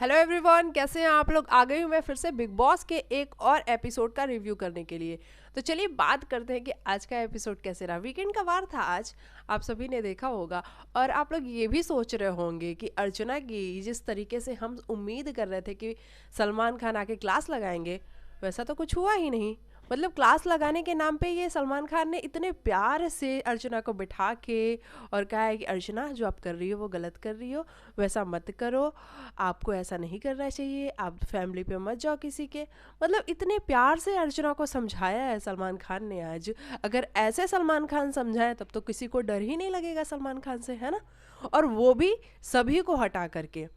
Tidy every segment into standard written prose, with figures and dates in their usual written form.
Hello everyone, कैसे हैं आप लोग। आ गई हूँ मैं फिर से बिग बॉस के एक और एपिसोड का रिव्यू करने के लिए। तो चलिए बात करते हैं कि आज का एपिसोड कैसे रहा। वीकेंड का वार था आज, आप सभी ने देखा होगा। और आप लोग ये भी सोच रहे होंगे कि अर्चना की जिस तरीके से हम उम्मीद कर रहे थे कि सलमान खान आके क्लास लगाएंगे, वैसा तो कुछ हुआ ही नहीं। मतलब क्लास लगाने के नाम पे ये सलमान खान ने इतने प्यार से अर्चना को बिठा के और कहा है कि अर्चना जो आप कर रही हो वो गलत कर रही हो, वैसा मत करो, आपको ऐसा नहीं करना चाहिए, आप फैमिली पे मत जाओ किसी के। मतलब इतने प्यार से अर्चना को समझाया है सलमान खान ने आज। अगर ऐसे सलमान खान समझाए तब तो किसी को डर ही नहीं लगेगा सलमान खान से, है ना। और वो भी सभी को हटा करके।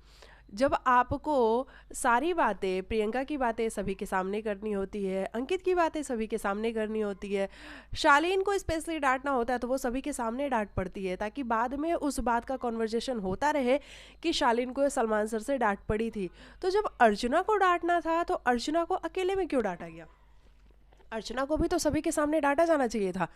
जब आपको सारी बातें, प्रियंका की बातें सभी के सामने करनी होती है, अंकित की बातें सभी के सामने करनी होती है, शालीन को स्पेशली डांटना होता है, तो वो सभी के सामने डांट पड़ती है ताकि बाद में उस बात का कॉन्वर्जेशन होता रहे कि शालीन को सलमान सर से डांट पड़ी थी। तो जब अर्चना को डांटना था तो अर्चना को अकेले में क्यों डांटा गया। अर्चना को भी तो सभी के सामने डांटा जाना चाहिए था।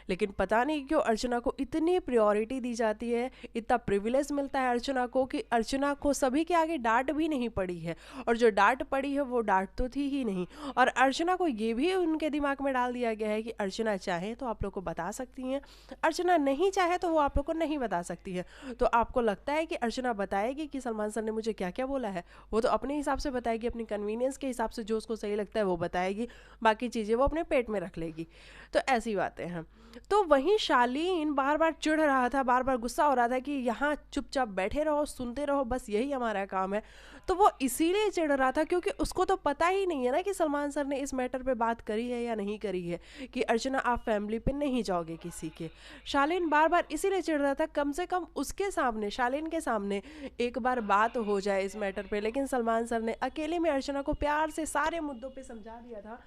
लेकिन पता नहीं क्यों अर्चना को इतनी प्रायोरिटी दी जाती है, इतना प्रिविलेज मिलता है अर्चना को कि अर्चना को सभी के आगे डांट भी नहीं पड़ी है। और जो डांट पड़ी है वो डांट तो थी ही नहीं। और अर्चना को ये भी उनके दिमाग में डाल दिया गया है कि अर्चना चाहे तो आप लोग को बता सकती हैं, अर्चना नहीं चाहे तो वो आप लोग को नहीं बता सकती है। तो आपको लगता है कि अर्चना बताएगी कि सलमान सर ने मुझे क्या क्या बोला है? वो तो अपने हिसाब से बताएगी, अपनी कन्वीनियंस के हिसाब से जो उसको सही लगता है वो बताएगी, बाकी चीज़ें वो अपने पेट में रख लेगी। तो ऐसी बातें हैं। तो वहीं शालीन बार बार चिढ़ रहा था, बार बार गुस्सा हो रहा था कि यहाँ चुपचाप बैठे रहो, सुनते रहो, बस यही हमारा काम है। तो वो इसीलिए चिढ़ रहा था क्योंकि उसको तो पता ही नहीं है ना कि सलमान सर ने इस मैटर पे बात करी है या नहीं करी है, कि अर्चना आप फैमिली पे नहीं जाओगे किसी के। शालीन बार बार इसीलिए चिढ़ रहा था, कम से कम उसके सामने, शालीन के सामने एक बार बात हो जाए इस मैटर पे। लेकिन सलमान सर ने अकेले में अर्चना को प्यार से सारे मुद्दों पे समझा दिया था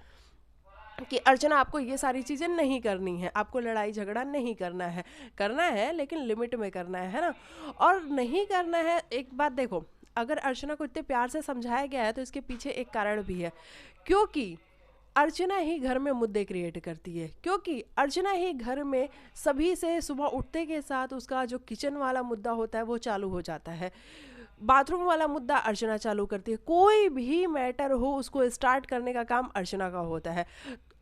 कि अर्चना आपको ये सारी चीज़ें नहीं करनी है, आपको लड़ाई झगड़ा नहीं करना है, करना है लेकिन लिमिट में करना है ना। और नहीं करना है, एक बात देखो, अगर अर्चना को इतने प्यार से समझाया गया है तो इसके पीछे एक कारण भी है। क्योंकि अर्चना ही घर में मुद्दे क्रिएट करती है, क्योंकि अर्चना ही घर में सभी से सुबह उठते के साथ उसका जो किचन वाला मुद्दा होता है वो चालू हो जाता है, बाथरूम वाला मुद्दा अर्चना चालू करती है। कोई भी मैटर हो उसको स्टार्ट करने का काम अर्चना का होता है।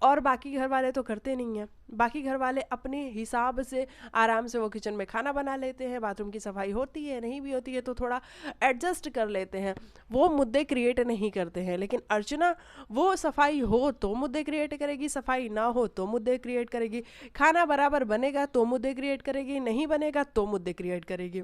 और बाकी घर वाले तो करते नहीं हैं। बाकी घर वाले अपने हिसाब से आराम से वो किचन में खाना बना लेते हैं, बाथरूम की सफाई होती है नहीं भी होती है तो थोड़ा एडजस्ट कर लेते हैं, वो मुद्दे क्रिएट नहीं करते हैं। लेकिन अर्चना, वो सफाई हो तो मुद्दे क्रिएट करेगी, सफाई ना हो तो मुद्दे क्रिएट करेगी, खाना बराबर बनेगा तो मुद्दे क्रिएट करेगी, नहीं बनेगा तो मुद्दे क्रिएट करेगी।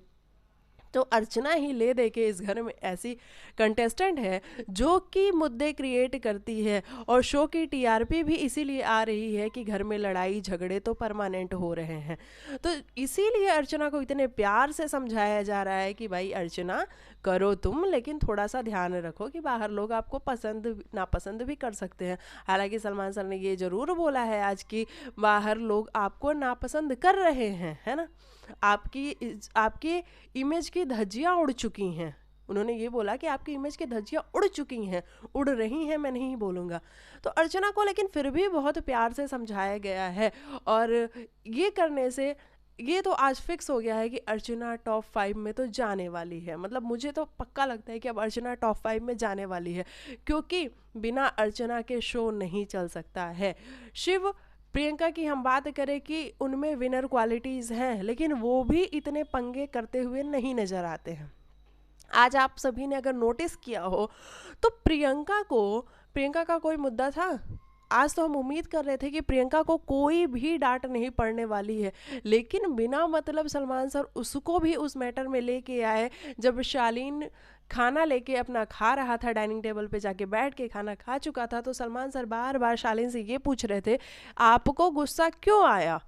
तो अर्चना ही ले दे के इस घर में ऐसी कंटेस्टेंट है जो कि मुद्दे क्रिएट करती है। और शो की टीआरपी भी इसीलिए आ रही है कि घर में लड़ाई झगड़े तो परमानेंट हो रहे हैं। तो इसीलिए अर्चना को इतने प्यार से समझाया जा रहा है कि भाई अर्चना, करो तुम, लेकिन थोड़ा सा ध्यान रखो कि बाहर लोग आपको पसंद नापसंद भी कर सकते हैं। हालांकि सलमान सर ने ये ज़रूर बोला है आज कि बाहर लोग आपको नापसंद कर रहे हैं, है ना। आपकी इमेज की धज्जियां उड़ चुकी हैं। उन्होंने ये बोला कि आपकी इमेज की धज्जियां उड़ चुकी हैं, उड़ रही हैं, मैं नहीं बोलूँगा। तो अर्चना को लेकिन फिर भी बहुत प्यार से समझाया गया है। और ये करने से ये तो आज फिक्स हो गया है कि अर्चना टॉप 5 में तो जाने वाली है। मतलब मुझे तो पक्का लगता है कि अब अर्चना टॉप 5 में जाने वाली है, क्योंकि बिना अर्चना के शो नहीं चल सकता है। शिव, प्रियंका की हम बात करें कि उनमें विनर क्वालिटीज़ हैं, लेकिन वो भी इतने पंगे करते हुए नहीं नज़र आते हैं। आज आप सभी ने अगर नोटिस किया हो तो प्रियंका का कोई मुद्दा था? आज तो हम उम्मीद कर रहे थे कि प्रियंका को कोई भी डांट नहीं पड़ने वाली है, लेकिन बिना मतलब सलमान सर उसको भी उस मैटर में लेके आए। जब शालीन खाना लेके अपना खा रहा था, डाइनिंग टेबल पे जाके बैठ के खाना खा चुका था, तो सलमान सर बार बार शालीन से ये पूछ रहे थे, आपको गुस्सा क्यों आया?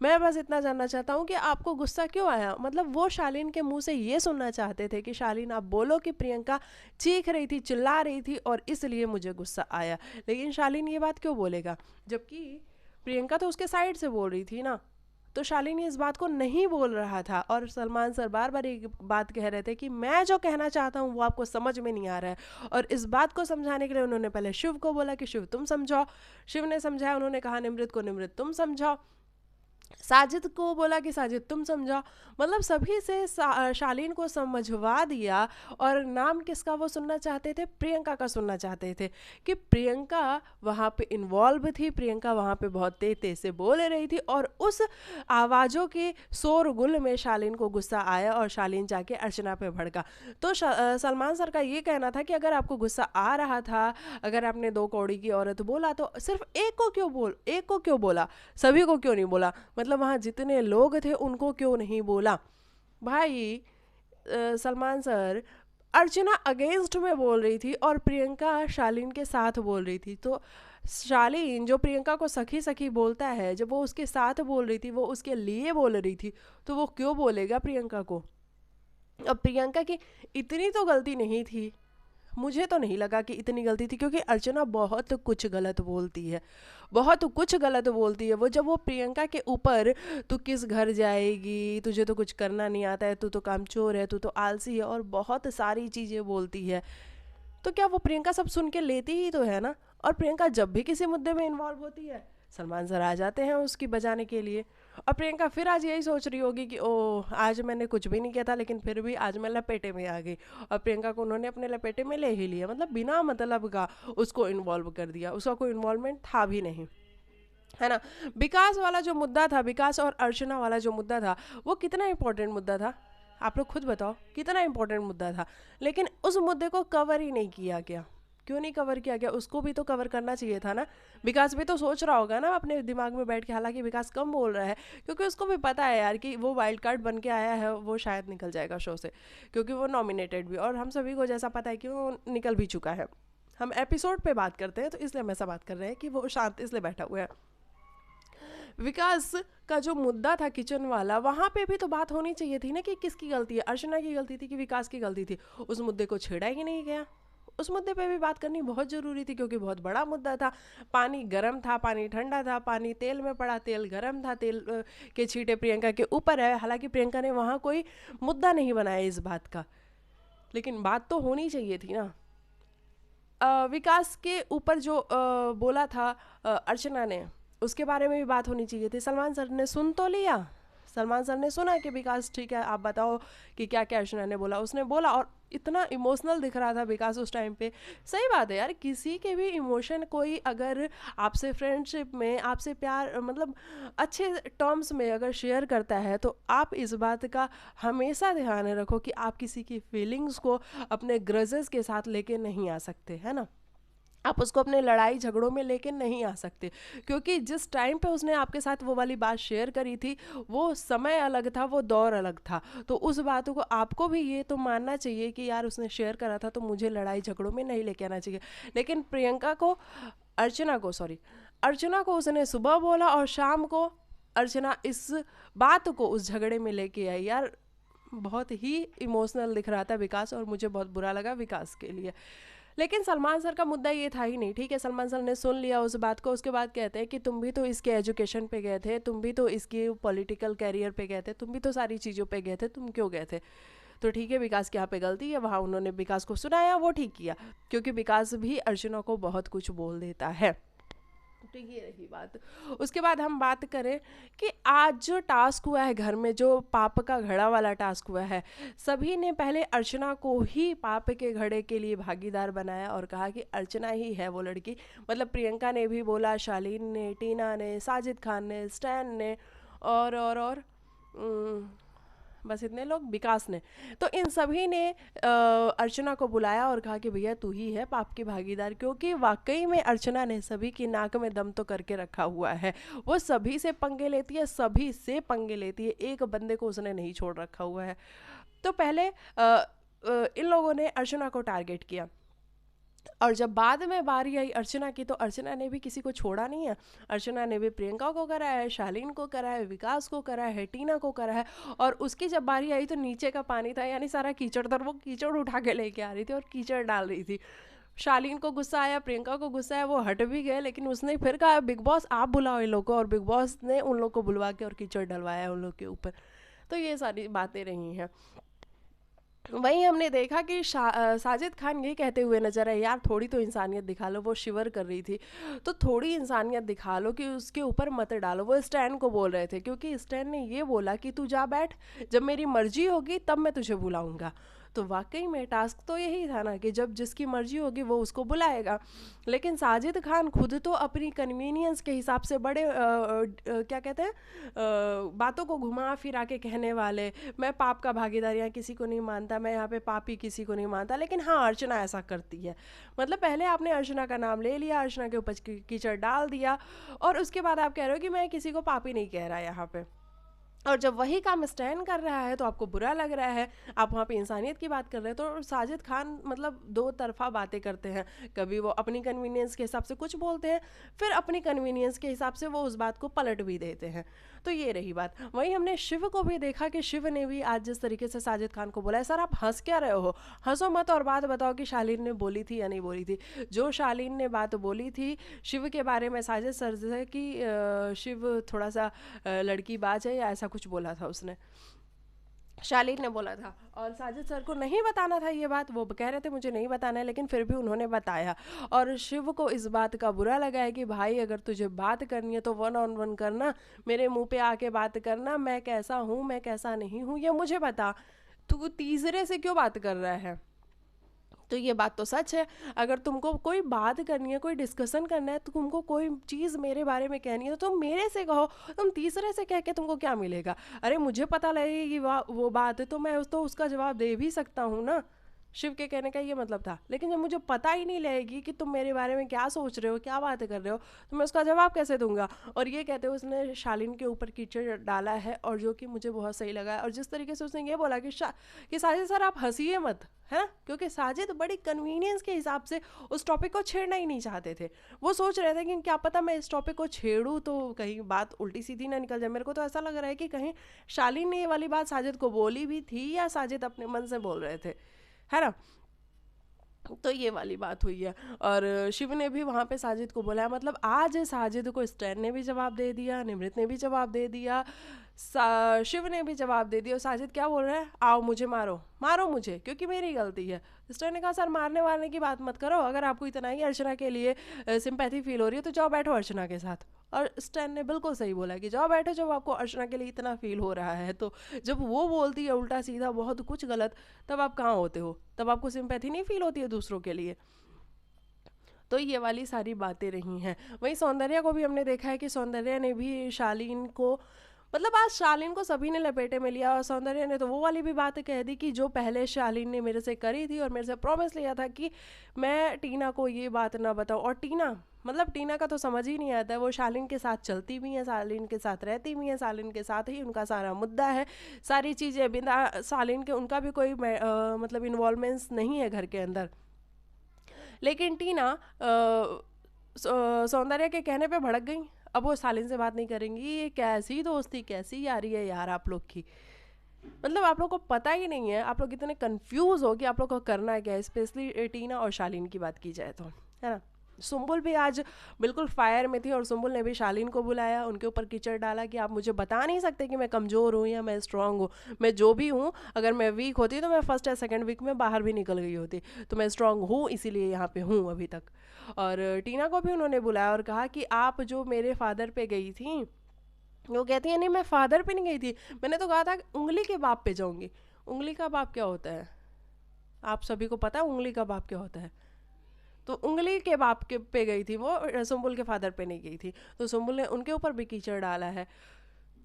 मैं बस इतना जानना चाहता हूँ कि आपको गुस्सा क्यों आया। मतलब वो शालीन के मुंह से ये सुनना चाहते थे कि शालीन आप बोलो कि प्रियंका चीख रही थी, चिल्ला रही थी और इसलिए मुझे गुस्सा आया। लेकिन शालीन ये बात क्यों बोलेगा, जबकि प्रियंका तो उसके साइड से बोल रही थी ना। तो शालीन इस बात को नहीं बोल रहा था और सलमान सर बार बार एक बात कह रहे थे कि मैं जो कहना चाहता हूँ वो आपको समझ में नहीं आ रहा है। और इस बात को समझाने के लिए उन्होंने पहले शिव को बोला कि शिव तुम समझाओ। शिव ने समझाया, उन्होंने कहा निमृत को, निमृत तुम समझाओ। साजिद को बोला कि साजिद तुम समझाओ। मतलब सभी से शालीन को समझवा दिया। और नाम किसका वो सुनना चाहते थे, प्रियंका का सुनना चाहते थे कि प्रियंका वहाँ पे इन्वॉल्व थी, प्रियंका वहाँ पे बहुत तेज तेज से बोल रही थी। और उस आवाज़ों के शोरगुल में शालीन को गुस्सा आया और शालीन जाके अर्चना पे भड़का। तो सलमान सर का ये कहना था कि अगर आपको गुस्सा आ रहा था, अगर आपने 2 कौड़ी की औरत बोला तो सिर्फ एक को क्यों बोला, सभी को क्यों नहीं बोला, मतलब वहाँ जितने लोग थे उनको क्यों नहीं बोला। भाई सलमान सर, अर्चना अगेंस्ट में बोल रही थी और प्रियंका शालीन के साथ बोल रही थी। तो शालीन जो प्रियंका को सखी सखी बोलता है, जब वो उसके साथ बोल रही थी, वो उसके लिए बोल रही थी, तो वो क्यों बोलेगा प्रियंका को। अब प्रियंका की इतनी तो गलती नहीं थी, मुझे तो नहीं लगा कि इतनी गलती थी, क्योंकि अर्चना बहुत कुछ गलत बोलती है, बहुत कुछ गलत बोलती है। वो जब वो प्रियंका के ऊपर, तू किस घर जाएगी, तुझे तो कुछ करना नहीं आता है, तू तो कामचोर है, तू तो आलसी है, और बहुत सारी चीज़ें बोलती है, तो क्या वो प्रियंका सब सुन के लेती ही तो है ना। और प्रियंका जब भी किसी मुद्दे में इन्वॉल्व होती है, सलमान सर आ जाते हैं उसकी बजाने के लिए। और प्रियंका फिर आज यही सोच रही होगी कि ओह आज मैंने कुछ भी नहीं किया था, लेकिन फिर भी आज मैं लपेटे में आ गई। और प्रियंका को उन्होंने अपने लपेटे में ले ही लिया, मतलब बिना मतलब का उसको इन्वॉल्व कर दिया, उसका कोई इन्वॉल्वमेंट था भी नहीं, है ना। विकास वाला जो मुद्दा था, विकास और अर्चना वाला जो मुद्दा था, वो कितना इंपॉर्टेंट मुद्दा था, आप लोग खुद बताओ कितना इंपॉर्टेंट मुद्दा था। लेकिन उस मुद्दे को कवर ही नहीं किया गया। क्यों नहीं कवर किया गया, उसको भी तो कवर करना चाहिए था ना। विकास भी तो सोच रहा होगा ना अपने दिमाग में बैठ के, हालांकि विकास कम बोल रहा है, क्योंकि उसको भी पता है यार कि वो वाइल्ड कार्ड बन के आया है, वो शायद निकल जाएगा शो से, क्योंकि वो नॉमिनेटेड भी, और हम सभी को जैसा पता है कि वो निकल भी चुका है। हम एपिसोड पे बात करते हैं तो इसलिए हम ऐसा बात कर रहे हैं कि वो शांत इसलिए बैठा हुआ है। विकास का जो मुद्दा था किचन वाला, वहाँ पे भी तो बात होनी चाहिए थी ना कि किसकी गलती है, अर्चना की गलती थी कि विकास की गलती थी। उस मुद्दे को छेड़ा ही नहीं गया। उस मुद्दे पे भी बात करनी बहुत ज़रूरी थी, क्योंकि बहुत बड़ा मुद्दा था। पानी गर्म था, पानी ठंडा था, पानी तेल में पड़ा, तेल गर्म था, तेल के छींटे प्रियंका के ऊपर है। हालांकि प्रियंका ने वहाँ कोई मुद्दा नहीं बनाया इस बात का, लेकिन बात तो होनी चाहिए थी ना। विकास के ऊपर जो बोला था अर्चना ने, उसके बारे में भी बात होनी चाहिए थी। सलमान सर ने सुन तो लिया, सलमान सर ने सुना कि विकास ठीक है, आप बताओ कि क्या क्या अर्चना ने बोला, उसने बोला। और इतना इमोशनल दिख रहा था विकास उस टाइम पे। सही बात है यार, किसी के भी इमोशन कोई अगर आपसे फ्रेंडशिप में, आपसे प्यार मतलब अच्छे टर्म्स में अगर शेयर करता है, तो आप इस बात का हमेशा ध्यान रखो कि आप किसी की फीलिंग्स को अपने ग्रजेस के साथ लेके नहीं आ सकते, है ना। आप उसको अपने लड़ाई झगड़ों में लेके नहीं आ सकते, क्योंकि जिस टाइम पे उसने आपके साथ वो वाली बात शेयर करी थी, वो समय अलग था, वो दौर अलग था। तो उस बातों को आपको भी ये तो मानना चाहिए कि यार उसने शेयर करा था, तो मुझे लड़ाई झगड़ों में नहीं लेके आना चाहिए। लेकिन प्रियंका को, अर्चना को उसने सुबह बोला, और शाम को अर्चना इस बात को उस झगड़े में लेके आई। यार बहुत ही इमोशनल दिख रहा था विकास, और मुझे बहुत बुरा लगा विकास के लिए। लेकिन सलमान सर का मुद्दा ये था ही नहीं, ठीक है, सलमान सर ने सुन लिया उस बात को। उसके बाद कहते हैं कि तुम भी तो इसके एजुकेशन पे गए थे, तुम भी तो इसके पॉलिटिकल कैरियर पे गए थे, तुम भी तो सारी चीज़ों पे गए थे, तुम क्यों गए थे। तो ठीक है, विकास की यहाँ पे गलती है, वहाँ उन्होंने विकास को सुनाया, वो ठीक किया, क्योंकि विकास भी अर्चना को बहुत कुछ बोल देता है। तो ये रही बात। उसके बाद हम बात करें कि आज जो टास्क हुआ है घर में, जो पाप का घड़ा वाला टास्क हुआ है, सभी ने पहले अर्चना को ही पाप के घड़े के लिए भागीदार बनाया और कहा कि अर्चना ही है वो लड़की। मतलब प्रियंका ने भी बोला, शालीन ने, टीना ने, साजिद खान ने, स्टैन ने, और बस इतने लोग, विकास ने। तो इन सभी ने अर्चना को बुलाया और कहा कि भैया तू ही है पाप की भागीदार, क्योंकि वाकई में अर्चना ने सभी की नाक में दम तो करके रखा हुआ है। वो सभी से पंगे लेती है, सभी से पंगे लेती है, एक बंदे को उसने नहीं छोड़ रखा हुआ है। तो पहले इन लोगों ने अर्चना को टारगेट किया, और जब बाद में बारी आई अर्चना की, तो अर्चना ने भी किसी को छोड़ा नहीं है। अर्चना ने भी प्रियंका को करा है, शालीन को करा है, विकास को करा है, टीना को करा है। और उसकी जब बारी आई तो नीचे का पानी था, यानी सारा कीचड़ था, वो कीचड़ उठा के लेके आ रही थी और कीचड़ डाल रही थी। शालीन को गुस्सा आया, प्रियंका को गुस्सा आया, वो हट भी गए, लेकिन उसने फिर कहा बिग बॉस आप बुलाओ इन लोग को, और बिग बॉस ने उन लोग को बुलवा के और कीचड़ डलवाया उन लोग के ऊपर। तो ये सारी बातें रही हैं। वहीं हमने देखा कि साजिद खान ये कहते हुए नजर आए, यार थोड़ी तो इंसानियत दिखा लो, वो शिवर कर रही थी, तो थोड़ी इंसानियत दिखा लो कि उसके ऊपर मत डालो। वो स्टैन को बोल रहे थे क्योंकि स्टैन ने ये बोला कि तू जा बैठ, जब मेरी मर्जी होगी तब मैं तुझे बुलाऊंगा। तो वाकई में टास्क तो यही था ना कि जब जिसकी मर्जी होगी वो उसको बुलाएगा। लेकिन साजिद खान खुद तो अपनी कन्वीनियंस के हिसाब से बड़े क्या कहते हैं, बातों को घुमा फिरा के कहने वाले, मैं पाप का भागीदार यहाँ किसी को नहीं मानता, मैं यहाँ पे पापी किसी को नहीं मानता। लेकिन हाँ, अर्चना ऐसा करती है। मतलब पहले आपने अर्चना का नाम ले लिया, अर्चना के ऊपर कीचड़ डाल दिया, और उसके बाद आप कह रहे हो कि मैं किसी को पापी नहीं कह रहा यहाँ पे। और जब वही काम स्टैन कर रहा है तो आपको बुरा लग रहा है, आप वहाँ पे इंसानियत की बात कर रहे हैं। तो साजिद खान मतलब दो तरफा बातें करते हैं, कभी वो अपनी कन्वीनियंस के हिसाब से कुछ बोलते हैं, फिर अपनी कन्वीनियंस के हिसाब से वो उस बात को पलट भी देते हैं। तो ये रही बात। वहीं हमने शिव को भी देखा कि शिव ने भी आज जिस तरीके से साजिद खान को बोला है, सर आप हंस क्या रहे हो, हंसो मत और बात बताओ कि शालीन ने बोली थी या नहीं बोली थी। जो शालीन ने बात बोली थी शिव के बारे में साजिद सर से कि शिव थोड़ा सा लड़की बाज है या ऐसा कुछ बोला था उसने, शालीन ने बोला था। और साजिद सर को नहीं बताना था ये बात, वो कह रहे थे मुझे नहीं बताना है, लेकिन फिर भी उन्होंने बताया। और शिव को इस बात का बुरा लगा है कि भाई अगर तुझे बात करनी है तो 1 on 1 करना, मेरे मुंह पे आके बात करना, मैं कैसा हूँ मैं कैसा नहीं हूँ ये मुझे बता, तू तीसरे से क्यों बात कर रहा है। तो ये बात तो सच है, अगर तुमको कोई बात करनी है, कोई डिस्कशन करना है, तो तुमको कोई चीज़ मेरे बारे में कहनी है तो तुम मेरे से कहो, तुम तीसरे से कह के तुमको क्या मिलेगा। अरे मुझे पता लगेगी वो बात है तो मैं तो उसका जवाब दे भी सकता हूँ ना। शिव के कहने का ये मतलब था। लेकिन जब मुझे पता ही नहीं लगेगी कि तुम मेरे बारे में क्या सोच रहे हो, क्या बातें कर रहे हो, तो मैं उसका जवाब कैसे दूंगा। और ये कहते हुए उसने शालीन के ऊपर कीचड़ डाला है, और जो कि मुझे बहुत सही लगा है। और जिस तरीके से उसने ये बोला कि साजिद सर आप हंसिए मत, है ना, क्योंकि साजिद बड़ी कन्वीनियंस के हिसाब से उस टॉपिक को छेड़ना ही नहीं चाहते थे। वो सोच रहे थे कि क्या पता मैं इस टॉपिक को छेड़ूं तो कहीं बात उल्टी सीधी ना निकल जाए। मेरे को तो ऐसा लग रहा है कि कहीं शालीन ने ये वाली बात साजिद को बोली भी थी या साजिद अपने मन से बोल रहे थे, है ना। तो ये वाली बात हुई है। और शिव ने भी वहाँ पे साजिद को बोला है, मतलब आज साजिद को स्टैन ने भी जवाब दे दिया, निमृत ने भी जवाब दे दिया, शिव ने भी जवाब दे दिया। और साजिद क्या बोल रहा है, आओ मुझे मारो, मारो मुझे क्योंकि मेरी गलती है। स्टैन ने कहा सर मारने वारने की बात मत करो, अगर आपको इतना ही अर्चना के लिए सिंपैथी फील हो रही है तो जाओ बैठो अर्चना के साथ। और स्टैन ने बिल्कुल सही बोला कि जाओ बैठो जब आपको अर्चना के लिए इतना फील हो रहा है। तो जब वो बोलती है उल्टा सीधा बहुत कुछ गलत, तब आप कहाँ होते हो, तब आपको सिंपैथी नहीं फील होती है दूसरों के लिए। तो ये वाली सारी बातें रही हैं। वहीं सौंदर्या को भी हमने देखा है कि सौंदर्या ने भी शालीन को, मतलब आज शालीन को सभी ने लपेटे में लिया, और सौंदर्या ने तो वो वाली भी बात कह दी कि जो पहले शालीन ने मेरे से करी थी और मेरे से प्रॉमिस लिया था कि मैं टीना को ये बात ना बताऊँ। और टीना, मतलब टीना का तो समझ ही नहीं आता है, वो शालीन के साथ चलती भी है, शालीन के साथ रहती भी है, शालीन के साथ ही उनका सारा मुद्दा है, सारी चीज़ें बिना शालीन के उनका भी कोई मतलब इन्वॉल्वमेंट्स नहीं है घर के अंदर। लेकिन टीना सौंदर्या के कहने पे भड़क गई, अब वो सालिन से बात नहीं करेंगी। ये कैसी दोस्ती, कैसी यारी है यार आप लोग की। मतलब आप लोग को पता ही नहीं है, आप लोग इतने कंफ्यूज हो कि आप लोग को करना क्या है, स्पेशली टीना और शालीन की बात की जाए तो, है ना। सुम्बुल भी आज बिल्कुल फायर में थी, और सुम्बुल ने भी शालीन को बुलाया, उनके ऊपर कीचड़ डाला कि आप मुझे बता नहीं सकते कि मैं कमज़ोर हूँ या मैं स्ट्रांग हूँ। मैं जो भी हूँ, अगर मैं वीक होती तो मैं फर्स्ट या सेकंड वीक में बाहर भी निकल गई होती, तो मैं स्ट्रांग हूँ इसीलिए यहाँ पे हूँ अभी तक। और टीना को भी उन्होंने बुलाया और कहा कि आप जो मेरे फादर पे गई थी, वो कहती है नहीं मैं फादर पे नहीं गई थी, मैंने तो कहा था उंगली के बाप पे जाऊंगी। उंगली का बाप क्या होता है, आप सभी को पता है उंगली का बाप क्या होता है। तो उंगली के बाप के पे गई थी वो, सुम्बुल के फादर पे नहीं गई थी। तो सुम्बुल ने उनके ऊपर भी कीचड़ डाला है।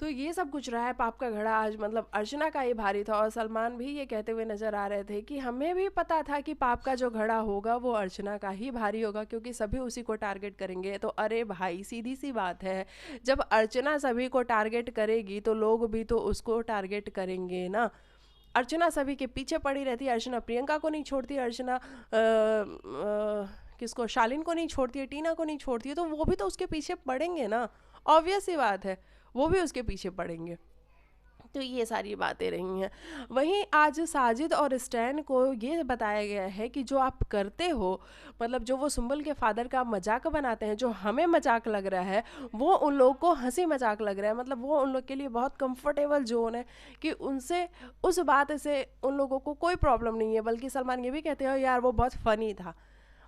तो ये सब कुछ रहा है। पाप का घड़ा आज मतलब अर्चना का ही भारी था, और सलमान भी ये कहते हुए नजर आ रहे थे कि हमें भी पता था कि पाप का जो घड़ा होगा वो अर्चना का ही भारी होगा, क्योंकि सभी उसी को टारगेट करेंगे। तो अरे भाई सीधी सी बात है, जब अर्चना सभी को टारगेट करेगी तो लोग भी तो उसको टारगेट करेंगे ना। अर्चना सभी के पीछे पड़ी रहती है, अर्चना प्रियंका को नहीं छोड़ती, अर्चना किसको, शालीन को नहीं छोड़ती है, टीना को नहीं छोड़ती है, तो वो भी तो उसके पीछे पड़ेंगे ना। ऑब्वियस सी बात है, वो भी उसके पीछे पड़ेंगे। तो ये सारी बातें रही हैं। वहीं आज साजिद और स्टैन को ये बताया गया है कि जो आप करते हो, मतलब जो वो सुंबल के फादर का मजाक बनाते हैं, जो हमें मजाक लग रहा है वो उन लोगों को हंसी मजाक लग रहा है। मतलब वो उन लोग के लिए बहुत कंफर्टेबल जोन है कि उनसे उस बात से उन लोगों को कोई प्रॉब्लम नहीं है। बल्कि सलमान ये भी कहते हैं यार वो बहुत फनी था।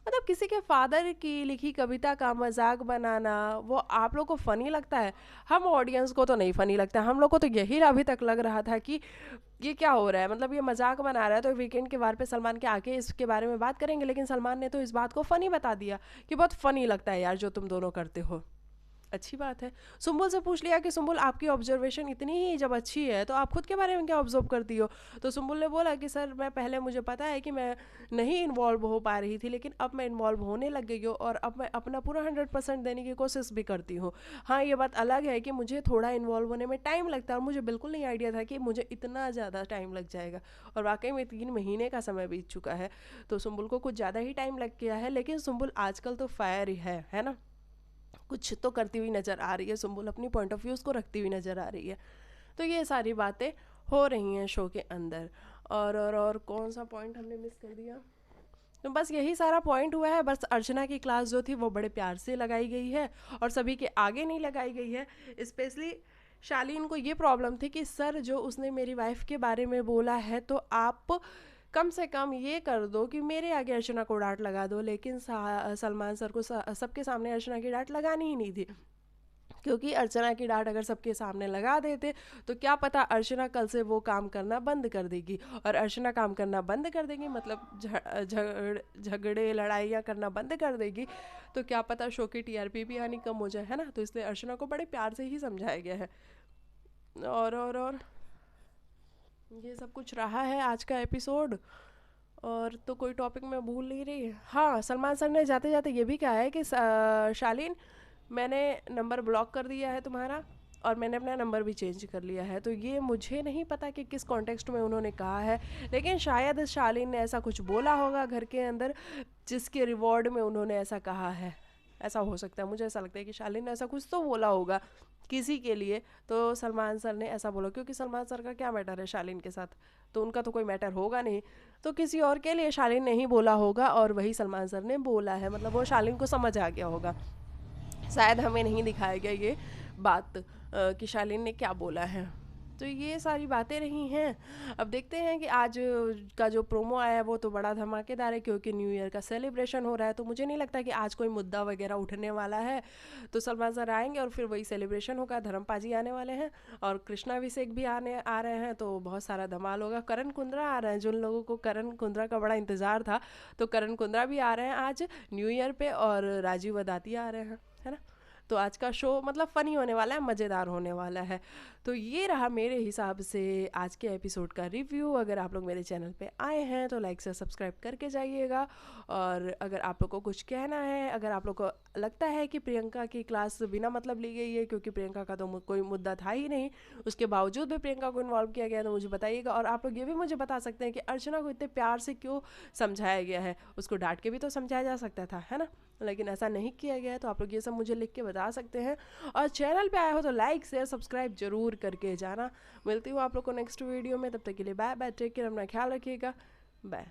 मतलब किसी के फादर की लिखी कविता का मजाक बनाना वो आप लोग को फनी लगता है। हम ऑडियंस को तो नहीं फनी लगता। हम लोग को तो यही अभी तक लग रहा था कि ये क्या हो रहा है, मतलब ये मजाक बना रहा है। तो वीकेंड के वार पे सलमान के आके इसके बारे में बात करेंगे, लेकिन सलमान ने तो इस बात को फनी बता दिया कि बहुत फनी लगता है यार जो तुम दोनों करते हो। अच्छी बात है। सुम्बुल से पूछ लिया कि सुम्बुल आपकी ऑब्जर्वेशन इतनी ही जब अच्छी है तो आप खुद के बारे में क्या ऑब्जर्व करती हो। तो सुम्बुल ने बोला कि सर मैं पहले मुझे पता है कि मैं नहीं इन्वॉल्व हो पा रही थी, लेकिन अब मैं इन्वॉल्व होने लग गई हूँ और अब मैं अपना पूरा 100% देने की कोशिश भी करती हूँ। हाँ ये बात अलग है कि मुझे थोड़ा इन्वॉल्व होने में टाइम लगता है और मुझे बिल्कुल नहीं आइडिया था कि मुझे इतना ज़्यादा टाइम लग जाएगा। और वाकई में 3 महीने का समय बीत चुका है। तो सुम्बुल को कुछ ज़्यादा ही टाइम लग गया है, लेकिन सुम्बुल आजकल तो फायर ही है ना। कुछ तो करती हुई नज़र आ रही है सुम्बुल, अपनी पॉइंट ऑफ व्यूज़ को रखती हुई नज़र आ रही है। तो ये सारी बातें हो रही हैं शो के अंदर। और कौन सा पॉइंट हमने मिस कर दिया। तो बस यही सारा पॉइंट हुआ है। बस अर्चना की क्लास जो थी वो बड़े प्यार से लगाई गई है और सभी के आगे नहीं लगाई गई है। स्पेशली शालीन को ये प्रॉब्लम थी कि सर जो उसने मेरी वाइफ के बारे में बोला है तो आप कम से कम ये कर दो कि मेरे आगे अर्चना को डांट लगा दो। लेकिन सलमान सर को सबके सामने अर्चना की डांट लगानी ही नहीं थी, क्योंकि अर्चना की डांट अगर सबके सामने लगा देते तो क्या पता अर्चना कल से वो काम करना बंद कर देगी। और अर्चना काम करना बंद कर देगी मतलब झगड़े लड़ाइयाँ करना बंद कर देगी, तो क्या पता शो की टीआरपी भी आनी कम हो जाए, है ना। तो इसलिए अर्चना को बड़े प्यार से ही समझाया गया है। और ये सब कुछ रहा है आज का एपिसोड। और तो कोई टॉपिक मैं भूल नहीं रही। हाँ सलमान सर ने जाते जाते ये भी कहा है कि शालीन मैंने नंबर ब्लॉक कर दिया है तुम्हारा और मैंने अपना नंबर भी चेंज कर लिया है। तो ये मुझे नहीं पता कि किस कॉन्टेक्स्ट में उन्होंने कहा है, लेकिन शायद शालीन ने ऐसा कुछ बोला होगा घर के अंदर जिसके रिवॉर्ड में उन्होंने ऐसा कहा है। ऐसा हो सकता है, मुझे ऐसा लगता है कि शालीन ने ऐसा कुछ तो बोला होगा किसी के लिए, तो सलमान सर ने ऐसा बोला। क्योंकि सलमान सर का क्या मैटर है शालीन के साथ, तो उनका तो कोई मैटर होगा नहीं। तो किसी और के लिए शालीन ने ही बोला होगा और वही सलमान सर ने बोला है। मतलब वो शालीन को समझ आ गया होगा। शायद हमें नहीं दिखाया गया ये बात कि शालीन ने क्या बोला है। तो ये सारी बातें रही हैं। अब देखते हैं कि आज का जो प्रोमो आया है वो तो बड़ा धमाकेदार है, क्योंकि न्यू ईयर का सेलिब्रेशन हो रहा है। तो मुझे नहीं लगता कि आज कोई मुद्दा वगैरह उठने वाला है। तो सलमान सर आएंगे और फिर वही सेलिब्रेशन होगा। धर्मपा जी आने वाले हैं और कृष्णा अभिषेक भी आ रहे हैं, तो बहुत सारा धमाल होगा। करण कुंद्रा आ रहे हैं, जिन लोगों को करण कुंद्रा का बड़ा इंतजार था, तो करण कुंद्रा भी आ रहे हैं आज न्यू ईयर पे, और राजीव अदाती आ रहे हैं, है ना। तो आज का शो मतलब फ़नी होने वाला है, मज़ेदार होने वाला है। तो ये रहा मेरे हिसाब से आज के एपिसोड का रिव्यू। अगर आप लोग मेरे चैनल पे आए हैं तो लाइक से सब्सक्राइब करके जाइएगा। और अगर आप लोग को कुछ कहना है, अगर आप लोग को लगता है कि प्रियंका की क्लास बिना मतलब ली गई है, क्योंकि प्रियंका का तो कोई मुद्दा था ही नहीं, उसके बावजूद भी प्रियंका को इन्वॉल्व किया गया, तो मुझे बताइएगा। और आप लोग ये भी मुझे बता सकते हैं कि अर्चना को इतने प्यार से क्यों समझाया गया है। उसको डांट के भी तो समझाया जा सकता था, है ना, लेकिन ऐसा नहीं किया गया है। तो आप लोग ये सब मुझे लिख के बता सकते हैं। और चैनल पे आए हो तो लाइक शेयर सब्सक्राइब जरूर करके जाना। मिलती हूँ आप लोग को नेक्स्ट वीडियो में, तब तक के लिए बाय बाय, टेक केयर, अपना ख्याल रखिएगा, बाय।